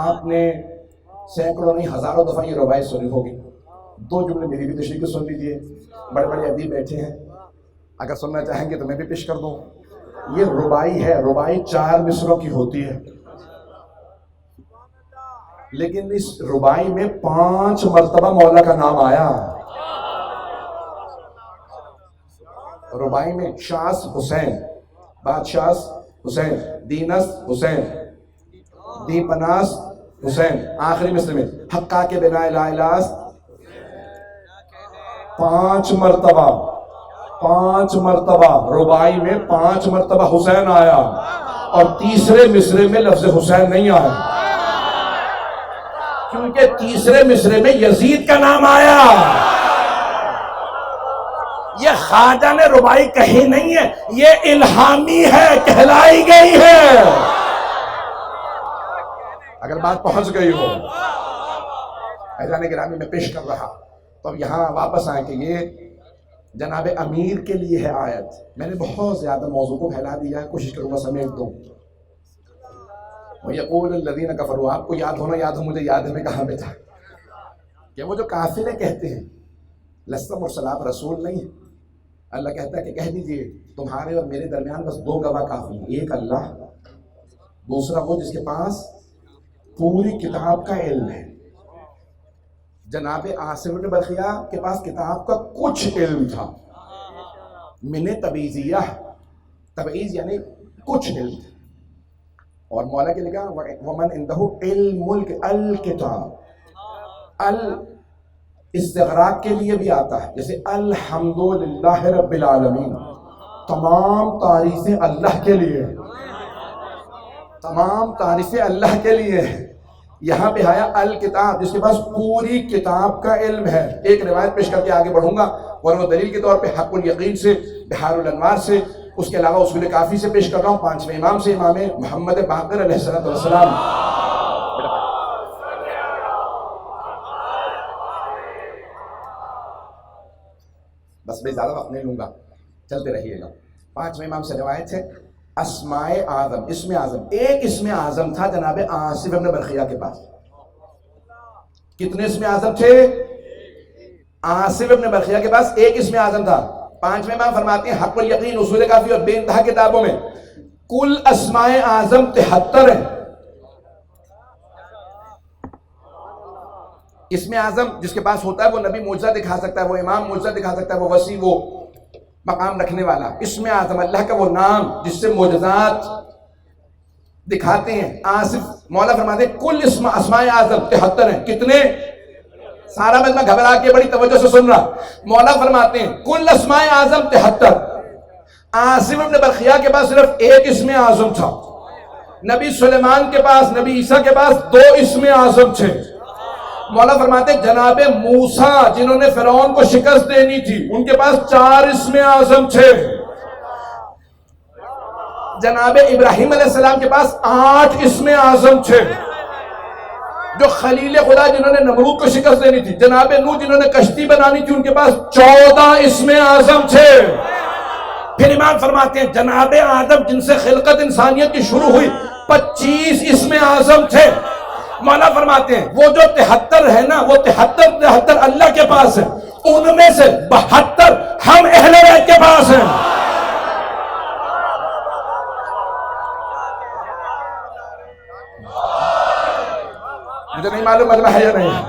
آپ نے سینکڑوں نہیں ہزاروں دفعہ یہ رباعی سنی ہوگی. دو جملے میری بھی تشریح کے سن لیجیے، بڑے بڑے ادیب بیٹھے ہیں، اگر سننا چاہیں گے تو میں بھی پیش کر دوں. یہ رباعی ہے، رباعی 4 مصروں کی ہوتی ہے، لیکن اس رباعی میں 5 مرتبہ مولا کا نام آیا. رباعی میں شاس حسین، بادشاہ حسین، دینس حسین، دی پناس حسین، آخری مصرے میں حقا کے بنا لا الہ 5 مرتبہ، 5 مرتبہ رباعی میں 5 مرتبہ حسین آیا، اور تیسرے مصرے میں لفظ حسین نہیں آیا، کیونکہ تیسرے مصرے میں یزید کا نام آیا. یہ خواجہ نے رباعی کہی نہیں ہے، یہ الہامی ہے، کہلائی گئی ہے. اگر بات پہنچ گئی ہو اذان گرامی میں پیش کر رہا تو اب یہاں واپس آئیں کہ یہ جناب امیر کے لیے ہے آیت. میں نے بہت زیادہ موضوع کو پھیلا دیا ہے، کوشش کروں گا سمیٹ دوں. وَيَقُولُ الَّذِينَ كَفَرُوا، آپ کو یاد ہونا، یاد ہو مجھے یاد ہے میں کہاں پہ تھا، کہ وہ جو کافریں کہتے ہیں لست مرسل، آپ رسول نہیں ہیں. اللہ کہتا ہے کہ کہہ دیجئے تمہارے اور میرے درمیان بس 2 گواہ کافی ہیں، ایک اللہ، دوسرا وہ جس کے پاس پوری کتاب کا علم ہے. جناب عاصم بن برقیہ کے پاس کتاب کا کچھ علم تھا، من تبعیضیہ، تبعیض یعنی کچھ علم تھا. اور مولا کے لکھا ومن عنده علم الکتاب، استغراق کے لیے بھی آتا ہے، جیسے الحمدللہ رب العالمین، تمام تعریفیں اللہ کے لیے، تمام تعریفیں اللہ کے لیے. یہاں پہ آیا الکتاب، جس کے پاس پوری کتاب کا علم ہے. ایک روایت پیش کر کے آگے بڑھوں گا، اور وہ دلیل کے طور پہ حق الیقین سے، بحار الانوار سے، اس کے علاوہ اصول کافی سے پیش کر رہا ہوں، 5ویں امام سے، امام محمد باقر علیہ السلام. بس میں زیادہ وقت نہیں لوں گا، چلتے رہیے گا. 5ویں امام سے روایت ہے اسماء اعظم، اسم اعظم، ایک اسم اعظم تھا جناب عاصم بن برقیہ کے پاس. کتنے اسم اعظم تھے؟ عاصم بن برقیہ کے پاس ایک اسم اعظم تھا. 5ویں امام فرماتے ہیں حق الیقین، اصول کافی اور بے انتہا کتابوں میں کل اسماء اعظم 73 ہیں. اسم اعظم جس کے پاس ہوتا ہے وہ نبی معجزہ دکھا سکتا ہے، وہ امام معجزہ دکھا سکتا ہے، وہ وسیع، وہ مقام رکھنے والا. اسم اعظم اللہ کا وہ نام جس سے معجزات دکھاتے ہیں. آصف مولا فرماتے ہیں کل اسماء اعظم 73 ہیں. کتنے؟ سارا میں گھبرا کے بڑی توجہ سے سن رہا. مولا فرماتے ہیں کل اسماء اعظم 73. عاصم بن برقیہ کے پاس صرف ایک اسم اعظم تھا. نبی سلیمان کے پاس، نبی عیسیٰ کے پاس 2 اسم اعظم تھے. مولا فرماتے ہیں جناب موسیٰ جنہوں نے فرعون کو شکست دینی تھی ان کے پاس 4 اسم اعظم تھے. جناب ابراہیم علیہ السلام کے پاس 8 اسم اعظم تھے. جو خلیل خدا جنہوں نے نمرود کو شکست دینی تھی، جناب نوح جنہوں نے کشتی بنانی تھی، ان کے پاس 14 اسم اعظم تھے. پھر امام فرماتے ہیں جناب آدم جن سے خلقت انسانیت کی شروع ہوئی 25 اسم اعظم تھے. مولا فرماتے ہیں وہ جو 73 ہے نا، وہ 73 اللہ کے پاس ہیں، ان میں سے 72 ہم اہل بیت کے پاس ہیں. مجھے نہیں معلوم مجمع ہے یا نہیں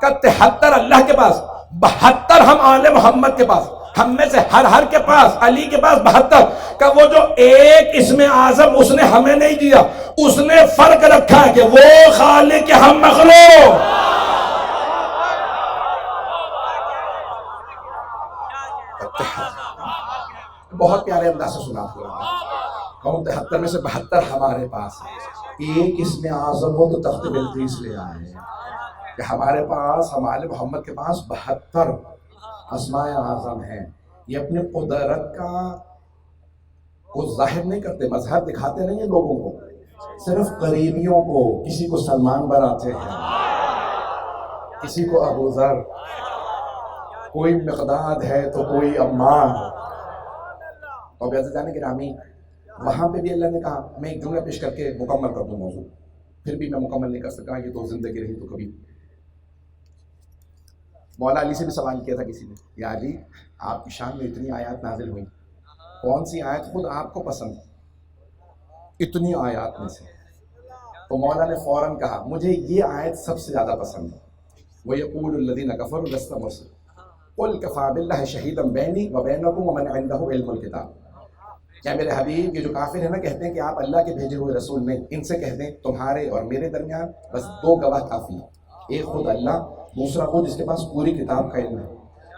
کہ 73 اللہ کے پاس، 72 ہم آل محمد کے پاس. ہم میں سے ہر کے پاس، علی کے پاس 72 کا وہ جو ایک اسم اعظم اس نے ہمیں نہیں دیا، اس نے فرق رکھا ہے کہ وہ خالق ہم مخلوق. بہت پیارے انداز سے سنا. کون 73 میں سے 72 ہمارے پاس ہے. ایک اس میں اعظم ہو تو تخت بلقیس لے آئے کہ ہمارے پاس ہمارے محمد کے پاس 72 اسماء اعظم ہیں. یہ اپنی قدرت کا کو ظاہر نہیں کرتے، مظہر دکھاتے نہیں ہیں لوگوں کو، صرف قریبیوں کو. کسی کو سلمان بناتے ہیں، کسی کو ابو ذر، کوئی مقداد ہے تو کوئی عمار. اور بیعزت جانے گرامی، وہاں پہ بھی اللہ نے کہا، میں ایک جملہ پیش کر کے مکمل کر دوں موضوع، پھر بھی میں مکمل نہیں کر سکا، یہ تو زندگی رہی تو کبھی. مولا علی سے بھی سوال کیا تھا کسی نے، یا علی آپ کی شان میں اتنی آیات نازل ہوئی، کون سی آیت خود آپ کو پسند اتنی آیات میں سے؟ تو مولا نے فوراً کہا مجھے یہ آیت سب سے زیادہ پسند ہے. وَيَقُولُ الَّذِينَ كَفَرُوا لَسْتَ مُرْسَلًا قُلْ كَفَىٰ بِاللَّهِ شَهِيدًا بَيْنِي وَبَيْنَكُمْ وَمَنْ عِندَهُ عِلْمُ الْكِتَابِ. کیا میرے حبیب، یہ جو کافر ہیں نا کہتے ہیں کہ آپ اللہ کے بھیجے ہوئے رسول نہیں، ان سے کہہ دیں تمہارے اور میرے درمیان بس 2 گواہ کافی ہیں، ایک خود اللہ، دوسرا وہ جس کے پاس پوری کتاب کا علم ہے.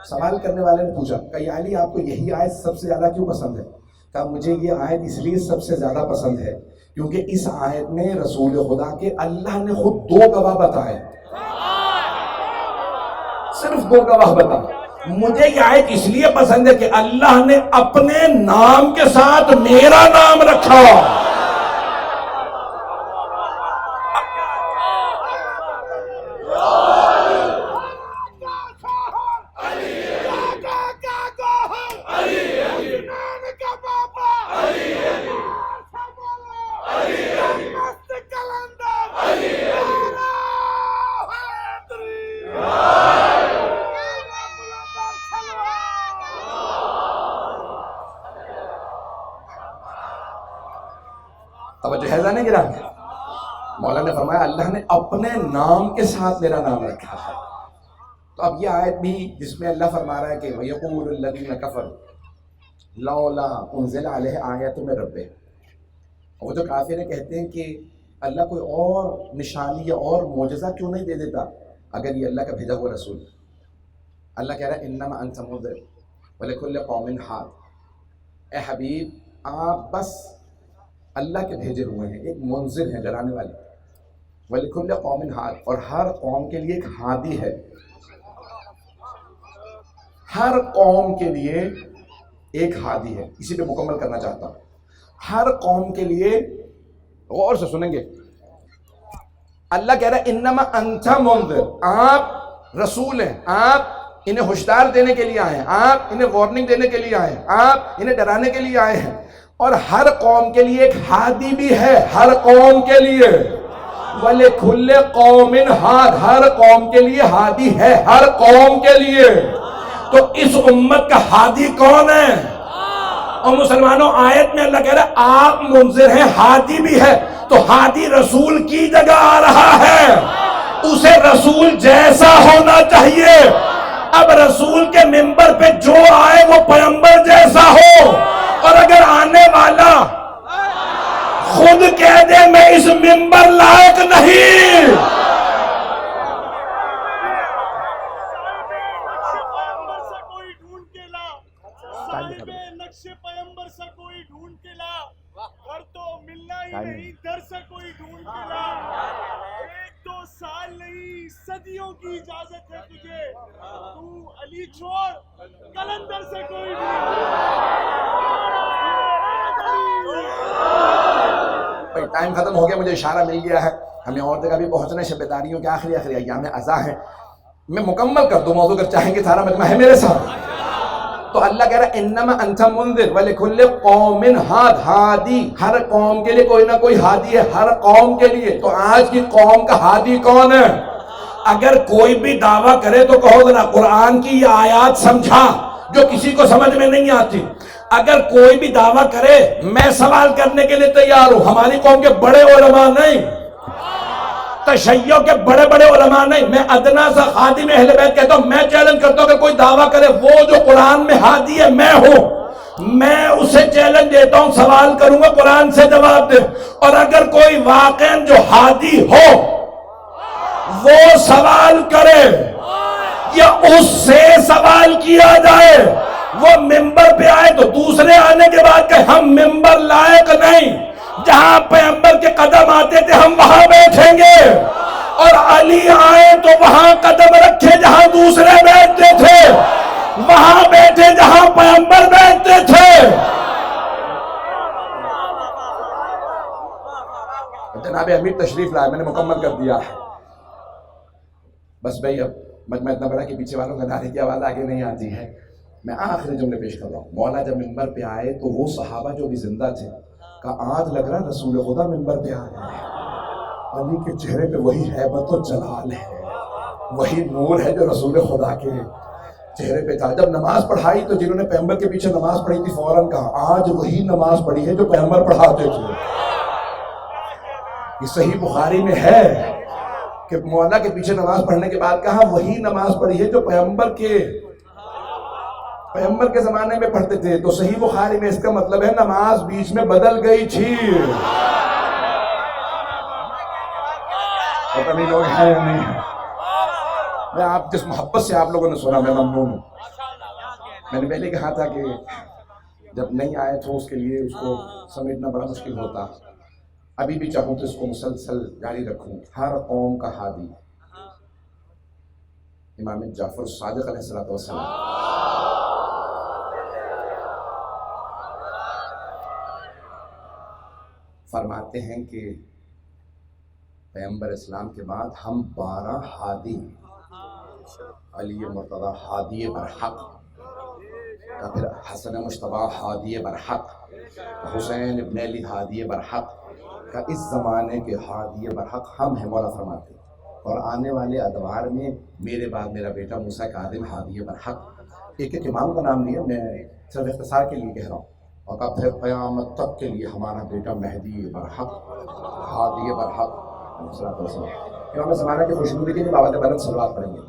سوال کرنے والے نے پوچھا کہ یا علی آپ کو یہی آیت سب سے زیادہ کیوں پسند ہے؟ کہا مجھے یہ آیت اس لیے سب سے زیادہ پسند ہے کیونکہ اس آیت میں رسول خدا کے اللہ نے خود 2 گواہ بتائے، صرف 2 گواہ بتائے. مجھے یہ آیت اس لیے پسند ہے کہ اللہ نے اپنے نام کے ساتھ میرا نام رکھا. توجہ ہے نہیں گرا؟ مولا نے فرمایا اللہ نے اپنے نام کے ساتھ میرا نام رکھا ہے. تو اب یہ آیت بھی جس میں اللہ فرما رہا ہے کہ وَيَقُولُ الَّذِينَ كَفَرُوا لَوْلَا أُنزِلَ عَلَيْهِ آیَةٌ مِّن رَبِّهِ. وہ جو کافر کہتے ہیں کہ اللہ کوئی اور نشانی یا اور معجزہ کیوں نہیں دے دیتا اگر یہ اللہ کا بھیجا ہوا رسول. اللہ کہہ رہا ہے انما انت منذر ولکل قوم ہاد. اے حبیب آپ بس اللہ کے بھیجے ہوئے ہیں، ایک منذر ہیں، ڈرانے والے. وَلِكُلِّ قَوْمٍ ہاد، اور ہر قوم کے لیے ایک ہادی ہے. ہر قوم کے لیے ایک ہادی ہے. اسی پہ مکمل کرنا چاہتا ہوں. ہر قوم کے لیے، غور سے سنیں گے، اللہ کہہ رہا ہے انما انت منذر، آپ رسول ہیں، آپ انہیں ہوشیار دینے کے لیے آئے ہیں، آپ انہیں وارننگ دینے کے لیے آئے ہیں، آپ انہیں ڈرانے کے لیے آئے ہیں. اور ہر قوم کے لیے ایک ہادی بھی ہے، ہر قوم کے لیے. وَلِكُلِّ قَوْمٍ ہاد، ہر قوم کے لیے ہادی ہے، ہر قوم کے لیے. تو اس امت کا ہادی کون ہے؟ اور مسلمانوں آیت میں اللہ کہہ رہا ہے آپ منذر ہیں، ہادی بھی ہے. تو ہادی رسول کی جگہ آ رہا ہے، اسے رسول جیسا ہونا چاہیے. اب رسول کے منبر پہ جو آئے وہ پیغمبر جیسا ہو. اور اگر آنے والا خود کہہ دے میں اس منبر لائق نہیں، نقشے پیغمبر سے کوئی ڈھونڈ کے لا، گھر تو ملنا ہی نہیں، در سے کوئی ڈھونڈ کے لا. 1-2 سال نہیں، صدیوں کی اجازت ہے تجھے. تو علی چھوڑ، کلندر سے کوئی ڈھونڈ. ٹائم ختم ہو گیا، مجھے اشارہ مل گیا ہے، ہمیں اور جگہ بھی پہنچنا ہے. شب داریوں کے آخری ایام عزا ہیں. میں مکمل کر دوں موضوع، اگر چاہیں گے سارا مجمع ہے میرے ساتھ. تو اللہ کہہ رہا ہے انما انت منذر ولکل قوم ہاد، ہادی ہر قوم کے لیے کوئی نہ کوئی ہادی ہے، ہر قوم کے لیے. تو آج کی قوم کا ہادی کون ہے؟ اگر کوئی بھی دعویٰ کرے تو کہو ذرا قرآن کی یہ آیات سمجھا جو کسی کو سمجھ میں نہیں آتی. اگر کوئی بھی دعویٰ کرے میں سوال کرنے کے لیے تیار ہوں. ہماری قوم کے بڑے علماء نہیں، تشیع کے بڑے بڑے علماء نہیں، میں ادنا سا خادم اہل بیت کہتا ہوں، میں چیلنج کرتا ہوں کہ کوئی دعویٰ کرے وہ جو قرآن میں ہادی ہے میں ہوں. میں اسے چیلنج دیتا ہوں، سوال کروں گا قرآن سے جواب دے. اور اگر کوئی واقعاً جو ہادی ہو وہ سوال کرے یا اس سے سوال کیا جائے وہ ممبر پہ آئے تو دوسرے آنے کے بعد کہ ہم ممبر لائق نہیں، جہاں پیغمبر کے قدم آتے تھے ہم وہاں بیٹھیں گے، اور علی آئے تو وہاں قدم رکھے جہاں دوسرے بیٹھتے تھے، وہاں بیٹھے جہاں پیغمبر بیٹھتے تھے۔ جناب امیر تشریف لائے، میں نے مکمل کر دیا ہے بس بھائی، اب مجمع اتنا بڑا کہ پیچھے والوں کا نعرے کی آواز آگے نہیں آتی ہے۔ میں آخری جملے پیش کر رہا ہوں۔ مولا جب ممبر پہ آئے تو وہ صحابہ جو بھی زندہ تھے کہا آج لگ رہا رسول خدا ممبر پہ آ رہے ہیں۔ علی کے چہرے پہ وہی ہیبت و جلال ہے، وہی نور ہے جو رسول خدا کے چہرے پہ تھا۔ جب نماز پڑھائی تو جنہوں نے پیغمبر کے پیچھے نماز پڑھی تھی فوراً کہا آج وہی نماز پڑھی ہے جو پیغمبر پڑھاتے تھے۔ یہ صحیح بخاری میں ہے کہ مولا کے پیچھے نماز پڑھنے کے بعد کہا وہی نماز پڑھی ہے جو پیغمبر کے زمانے میں پڑھتے تھے۔ تو صحیح بخاری میں اس کا مطلب ہے نماز بیچ میں بدل گئی تھی۔ پتہ نہیں لوگ ہیں یا نہیں ہیں۔ میں آپ جس محبت سے آپ لوگوں نے سنا میں ممنون ہوں۔ میں نے پہلے کہا تھا کہ جب نہیں آئے تو اس کے لیے اس کو سمیٹنا بڑا مشکل ہوتا، ابھی بھی چاہوں تو اس کو مسلسل جاری رکھوں۔ ہر قوم کا ہادی امام جعفر صادق علیہ السلام فرماتے ہیں کہ پیغمبر اسلام کے بعد ہم 12 ہادی، علی مرتضی ہادی برحق، پھر حسن مجتبی ہادی برحق، حسین ابن علی ہادی برحق کا اس زمانے کے ہادی برحق ہم ہیں، مولا فرماتے ہیں۔ اور آنے والے ادوار میں میرے بعد میرا بیٹا موسیٰ کاظم ہادی برحق۔ ایک امام کا نام لیا، میں صرف اختصار کے لیے کہہ رہا ہوں، اور اب پھر قیامت تک کے لیے ہمارا بیٹا مہدی برحق ہادی برحق۔ امام زمانہ کی خوشنودی کے لیے بابا بلند صلوات پڑھیں گے۔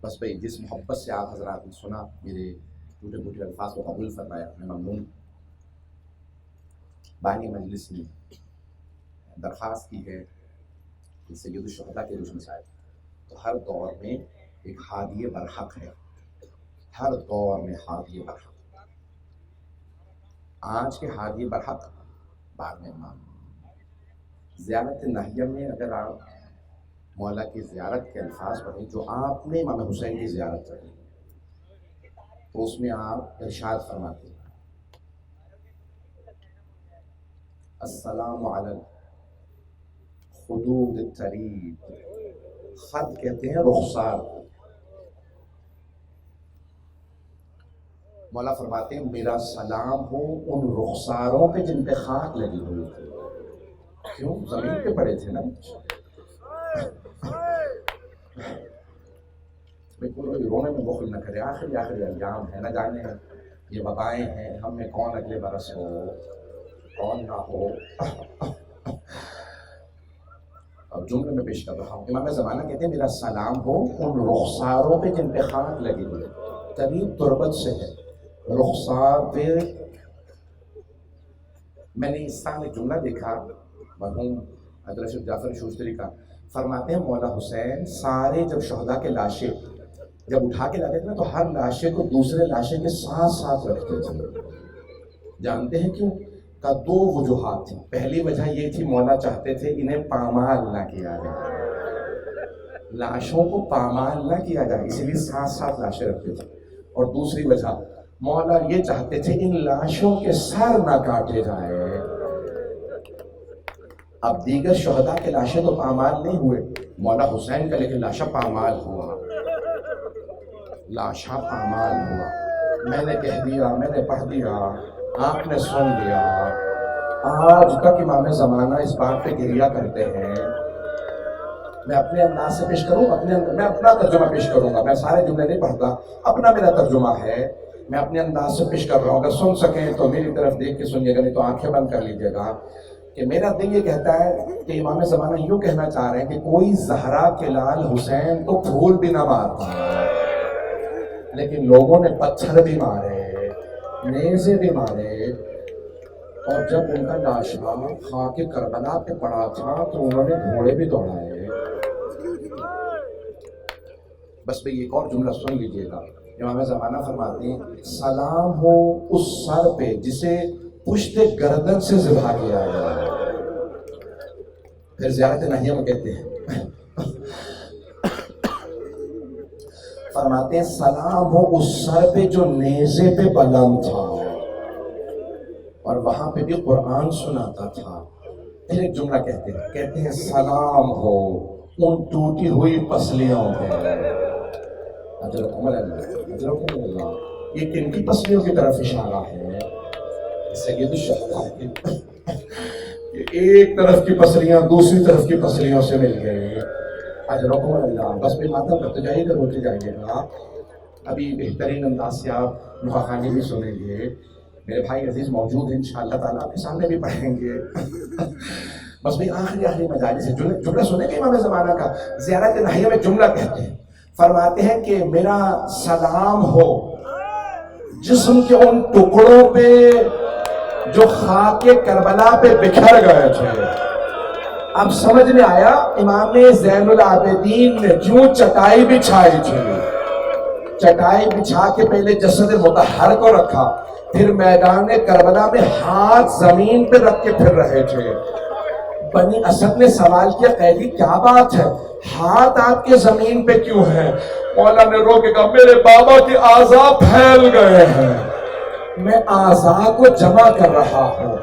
بس بھائی جس محبت سے آپ حضرات نے سنا، میرے ٹوٹے پھوٹے الفاظ کو قبول فرمایا، میں ممنون۔ بانی مجلس نے درخواست کی ہے کہ سید الشہداء کے روشن صاحب تو ہر دور میں ایک ہادی برحق ہے، ہر دور میں ہادی برحق۔ آج کے ہادی برحق بعد میں امام زیارت ناہیہ میں اگر آپ مولا کی زیارت کے الفاظ پڑھیں جو آپ نے امام حسین کی زیارت پڑھی تو اس میں آپ ارشاد فرماتے ہیں السلام علی خدود الطریب، خد کہتے ہیں رخسار۔ مولا فرماتے ہیں میرا سلام ہو ان رخساروں پہ جن پہ خاک لگی ہوئی تھی۔ کیوں؟ زمین پہ پڑے تھے نا۔ رونے میں بخل نہ کرے، آخری ایام ہے، نہ جانے یہ وبائیں ہیں ہم میں کون اگلے برس ہو کون نہ ہو۔ اب جملے میں پیش کر رہا ہوں، امام زمانہ کہتے ہیں میرا سلام ہو ان رخساروں پہ جن پہ خاک لگی ہوئی، قریب تربت سے ہے رخسار پہ۔ میں نے اس سال ایک جملہ دیکھا مرحوم حضرت جعفر شوستری کا، فرماتے ہیں مولا حسین سارے جب شہداء کے لاشیں جب اٹھا کے لاتے تھے نا تو ہر لاشے کو دوسرے لاشے کے ساتھ ساتھ رکھتے تھے۔ جانتے ہیں کیوں؟ کا دو وجوہات تھیں۔ پہلی وجہ یہ تھی مولا چاہتے تھے انہیں پامال نہ کیا جائے، لاشوں کو پامال نہ کیا جائے، اسی لیے ساتھ ساتھ لاشیں رکھتے تھے۔ اور دوسری وجہ مولا یہ چاہتے تھے ان لاشوں کے سر نہ کاٹے جائے۔ اب دیگر شہداء کے لاشیں تو پامال نہیں ہوئے، مولا حسین کا لیکن لاشا پامال ہوا، لاشا پامال ہوا۔ میں نے کہہ دیا، میں نے پڑھ دیا، آپ نے سن لیا۔ آج تک امام زمانہ اس بات پہ گریہ کرتے ہیں۔ میں اپنے انداز سے پیش کروں، میں اپنا ترجمہ پیش کروں گا، میں سارے جملے نہیں پڑھتا، اپنا میرا ترجمہ ہے، میں اپنے انداز سے پیش کر رہا ہوں۔ اگر سن سکیں تو میری طرف دیکھ کے سنیے گا، نہیں تو آنکھیں بند کر لیجیے گا۔ کہ میرا دل یہ کہتا ہے کہ امام زمانہ یوں کہنا چاہ رہے ہیں کہ کوئی زہرا کے لال حسین کو پھول بھی نہ مارتا، لیکن لوگوں نے پتھر بھی مارے، نیزے بھی مارے، اور جب ان کا لاشا خاک کربلا پہ پڑا تھا تو انہوں نے گھوڑے بھی دوڑائے. بس بھئی ایک اور جملہ سن لیجئے گا. امام زمانہ فرماتے ہیں سلام ہو اس سر پہ جسے پشت گردن سے ذبح کیا گیا ہے. پھر زیارت نہیہ میں کہتے ہیں فرماتے ہیں سلام ہو اس سر پہ جو نیزے پہ بلند تھا اور وہاں پہ بھی قرآن سناتا تھا. پھر ایک جملہ کہتے ہیں سلام ہو ان ٹوٹی ہوئی پسلیوں پہ. اجرکم اللہ. یہ کن کی پسلیوں کی طرف اشارہ ہے؟ سید الشہداء کی ایک طرف کی پسلیاں دوسری طرف کی پسلیوں سے مل گئے. اجرکم اللہ. بس بھی ماتم کرتے جائیے گا روتے جائیے گا. ابھی بہترین انداز سے آپ نوحہ خوانی بھی سنیں گے. میرے بھائی عزیز موجود ہیں انشاءاللہ تعالیٰ آپ کے سامنے بھی پڑھیں گے. بس بھی آخری مجالس سے جملہ سنیں گے امام زمانہ کا. زیارت نہیہ میں جملہ کہتے ہیں فرماتے ہیں کہ میرا سلام ہو جسم کے ان ٹکڑوں پہ جو خاک کربلا پہ بکھر گئے تھے. اب سمجھ میں آیا امام زین العابدین نے کیوں چٹائی بچھائی تھی. چٹائی بچھا کے پہلے جسد مطہر کو رکھا, پھر میدان کربلا میں ہاتھ زمین پہ رکھ کے پھر رہے تھے. بنی اسد نے سوال کیا قیدی کیا بات ہے, ہاتھ آپ کے زمین پہ کیوں ہیں؟ مولا نے رو کے کہا میرے بابا کے اعضاء پھیل گئے ہیں, میں اعضاء کو جمع کر رہا ہوں.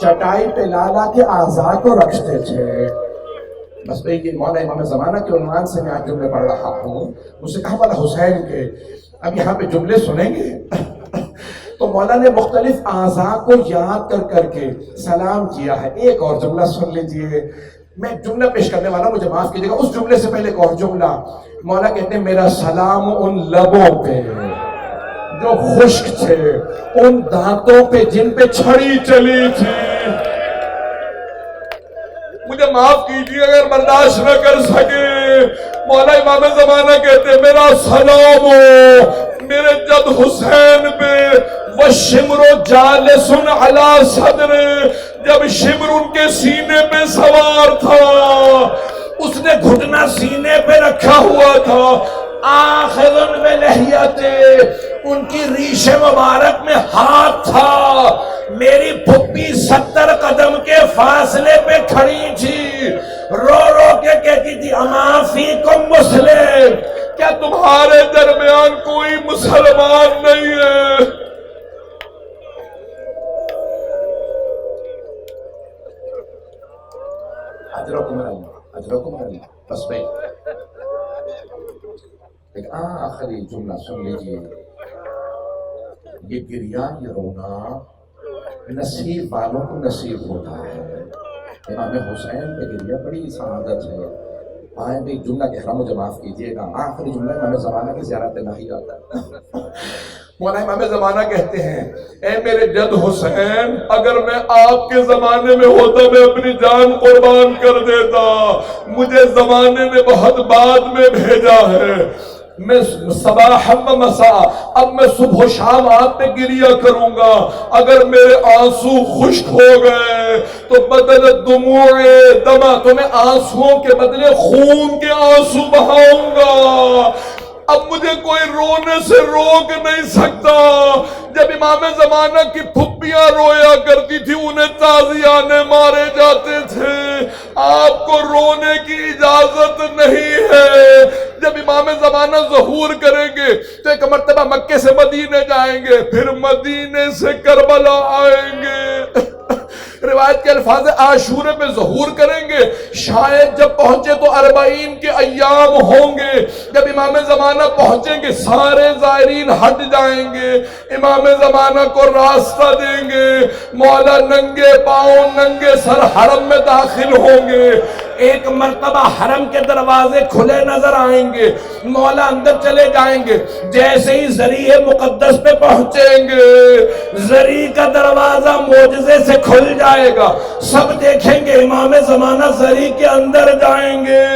چٹائی پہ لالا کے اعضاء کو رکھتے تھے. بس بھئی یہ مولا امام زمانہ کے عنوان سے میں آج جملے پڑھ رہا ہوں. مجھ سے کہا مولا حسین کے اب یہاں پہ جملے سنیں گے. تو مولا نے مختلف اعضاء کو یاد کر کے سلام کیا ہے. ایک اور جملہ سن لیجئے. میں جملہ پیش کرنے والا مجھے معاف کیجئے گا. اس جملے سے پہلے ایک اور جملہ. مولا کہتے ہیں میرا سلام ان لبوں پہ جو خشک تھے, ان دانتوں پہ جن پہ چھڑی چلی تھی. مجھے معاف کیجئے اگر برداشت نہ کر سکے. مولا امام زمانہ کہتے ہیں میرا سلام ہو میرے جد حسین پہ وَالشِّمْرُ جَالِسٌ عَلَى صَدْرِ. جب شمر ان کے سینے پہ سوار تھا, اس نے گھٹنا سینے پہ رکھا ہوا تھا. آخذ بلحیت, ان کی ریش مبارک میں ہاتھ تھا. میری پھپھی 70 قدم کے فاصلے پہ کھڑی تھی, رو رو کے کہتی تھی اما فیکم مسلم, کیا تمہارے درمیان کوئی مسلمان نہیں ہے؟ اجرکم اللہ. بس بھائی ایک آخری جملہ سن لیجئے. یہ گریہ یہ رونا نصیب والوں کو نصیب ہوتا ہے. امام حسین پہ گریہ بڑی سعادت ہے. آئیں بھی جملہ کہہ رہا ہوں مجھے معاف کیجئے گا. آخری جملہ امام زمانہ کی زیارت نہیہ آتا ہے. مولا امام زمانہ کہتے ہیں اے میرے جد حسین, اگر میں آپ کے زمانے میں ہوتا میں اپنی جان قربان کر دیتا. مجھے زمانے نے بہت بعد میں بھیجا ہے. میں صباح و مساء اب میں صبح و شام آپ پہ گریہ کروں گا. اگر میرے آنسو خشک ہو گئے تو بدل دموع دما, تو میں آنسوؤں کے بدلے خون کے آنسو بہاؤں گا. اب مجھے کوئی رونے سے روک نہیں سکتا. جب امام زمانہ کی پھپھیاں رویا کرتی تھی انہیں تازیانے مارے جاتے تھے. آپ کو رونے کی اجازت نہیں ہے. جب امام زمانہ ظہور کریں گے تو ایک مرتبہ مکے سے مدینے جائیں گے, پھر مدینے سے کربلا آئیں گے. روایت کے الفاظ عاشورے پہ ظہور کریں گے. شاید جب پہنچے تو 40 کے ایام ہوں گے. جب امام زمانہ پہنچیں گے سارے زائرین ہٹ جائیں گے, امام زمانہ کو راستہ دیں گے. مولا ننگے پاؤں ننگے سر حرم میں داخل ہوں گے. ایک مرتبہ حرم کے دروازے کھلے نظر آئیں گے. مولا اندر چلے جائیں گے. جیسے ہی ذریعہ مقدس پہ پہنچیں گے ذریع کا دروازہ معجزے سے کھل جائے گا. سب دیکھیں گے امام زمانہ ذریع کے اندر جائیں گے.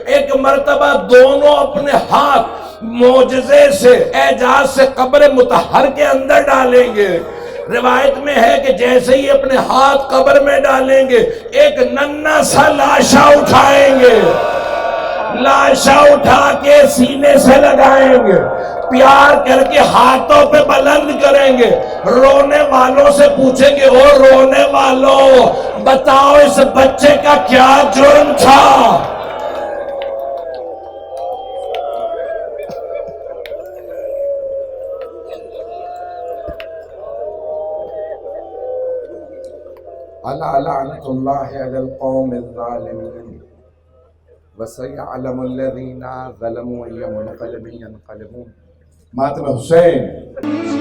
ایک مرتبہ دونوں اپنے ہاتھ معجزے سے اعجاز سے قبر مطہر کے اندر ڈالیں گے. روایت میں ہے کہ جیسے ہی اپنے ہاتھ قبر میں ڈالیں گے ایک ننھا سا لاشا اٹھائیں گے، لاشا اٹھا کے سینے سے لگائیں گے، پیار کر کے ہاتھوں پہ بلند کریں گے، رونے والوں سے پوچھیں گے او رونے والوں بتاؤ اس بچے کا کیا جرم تھا؟ الا لعنت اللہ علی القوم الظالمین وسيعلم الذين ظلموا أي منقلب ينقلبون. ماتم حسین